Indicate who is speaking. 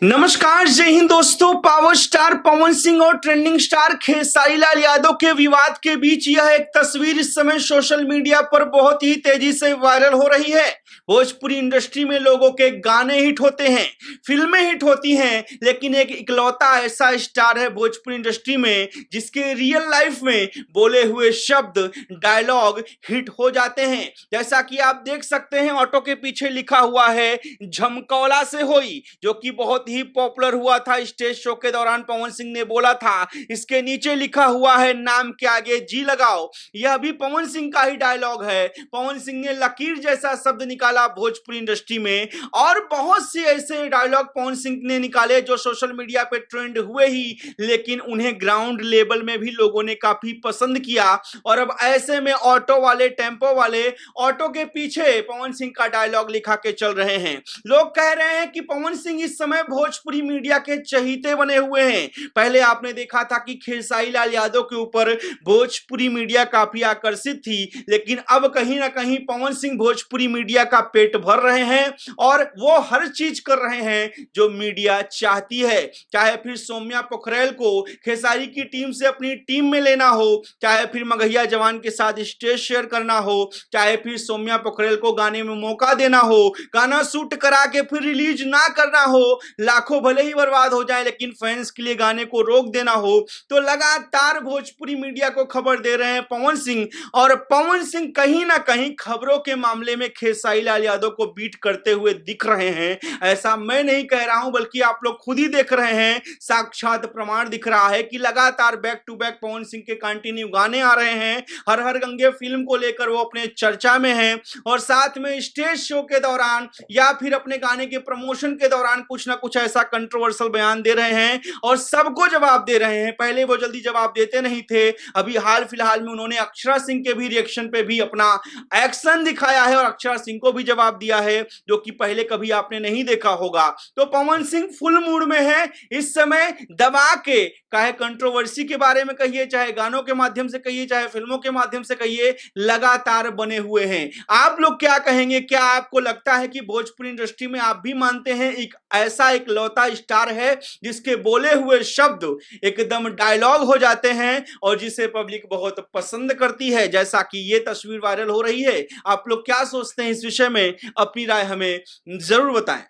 Speaker 1: नमस्कार, जय हिंद दोस्तों। पावर स्टार पवन सिंह और ट्रेंडिंग स्टार खेसारी लाल यादव के विवाद के बीच यह एक तस्वीर इस समय सोशल मीडिया पर बहुत ही तेजी से वायरल हो रही है। भोजपुरी इंडस्ट्री में लोगों के गाने हिट होते हैं, फिल्में हिट होती हैं, लेकिन एक इकलौता ऐसा स्टार है भोजपुरी इंडस्ट्री में जिसके रियल लाइफ में बोले हुए शब्द, डायलॉग हिट हो जाते हैं। जैसा कि आप देख सकते हैं, ऑटो के पीछे लिखा हुआ है झमकौला से होई, जो कि बहुत ही पॉपुलर हुआ था स्टेज शो के दौरान। पवन सिंह ने बोला था। इसके नीचे लिखा हुआ है नाम के आगे जी लगाओ। यह भी पवन सिंह का ही डायलॉग है। पवन सिंह ने लकीर जैसा शब्द निकाला भोजपुरी इंडस्ट्री में, और बहुत से ऐसे डायलॉग पवन सिंह ने निकाले जो सोशल मीडिया पे ट्रेंड हुए ही, लेकिन उन्हें ग्राउंड लेवल में भी लोगों ने काफी पसंद किया। और अब ऐसे में ऑटो वाले, टेम्पो वाले ऑटो के पीछे पवन सिंह का डायलॉग लिखा के चल रहे हैं। लोग कह रहे हैं कि पवन सिंह इस समय भोजपुरी मीडिया के चहीते बने हुए हैं। पहले आपने देखा था कि खेसारी लाल यादव के ऊपर भोजपुरी मीडिया काफी आकर्षित थी, लेकिन अब कहीं ना कहीं पवन सिंह भोजपुरी मीडिया का पेट भर रहे हैं और वो हर चीज कर रहे हैं जो मीडिया चाहती है। चाहे फिर सौम्या पोखरेल को खेसारी की टीम से अपनी टीम में लेना हो, चाहे फिर मगहिया जवान के साथ स्टेज शेयर करना हो, चाहे फिर सौम्या पोखरेल को गाने में मौका देना हो, गाना शूट करा के फिर रिलीज ना करना हो, लाखों भले ही बर्बाद हो जाए लेकिन फैंस के लिए गाने को रोक देना हो, तो लगातार भोजपुरी मीडिया को खबर दे रहे हैं पवन सिंह। और पवन सिंह कहीं ना कहीं खबरों के मामले में खेसारी लाल यादव को बीट करते हुए दिख रहे हैं। ऐसा मैं नहीं कह रहा हूं, बल्कि आप लोग खुद ही देख रहे हैं। साक्षात प्रमाण दिख रहा है कि लगातार back to back Pawan Singh के कंटिन्यू गाने आ रहे हैं। हर हर गंगे फिल्म को लेकर वो अपने चर्चा में हैं, और साथ में स्टेज शो के दौरान या फिर अपने गाने के प्रमोशन के दौरान कुछ ना कुछ ऐसा कंट्रोवर्शियल बयान दे रहे हैं और सबको जवाब दे रहे हैं। पहले वो जल्दी जवाब देते नहीं थे, अभी हाल फिलहाल में उन्होंने अक्षरा सिंह के भी रिएक्शन पे भी अपना एक्शन दिखाया है और अक्षरा सिंह को भी जवाब दिया है, जो कि पहले कभी आपने नहीं देखा होगा। तो पवन सिंह फुल मूड में है इस समय, दबा के, चाहे कंट्रोवर्सी के बारे में कहिए, चाहे गानों के माध्यम से कहिए, चाहे फिल्मों के माध्यम से कहिए, लगातार बने हुए हैं। आप लोग क्या कहेंगे? क्या आपको लगता है कि भोजपुरी इंडस्ट्री में आप भी मानते हैं एक ऐसा एक लौता स्टार है जिसके बोले हुए शब्द एकदम डायलॉग हो जाते हैं और जिसे पब्लिक बहुत पसंद करती है, जैसा कि ये तस्वीर वायरल हो रही है? आप लोग क्या सोचते हैं इस विषय में? अपनी राय हमें जरूर बताएं।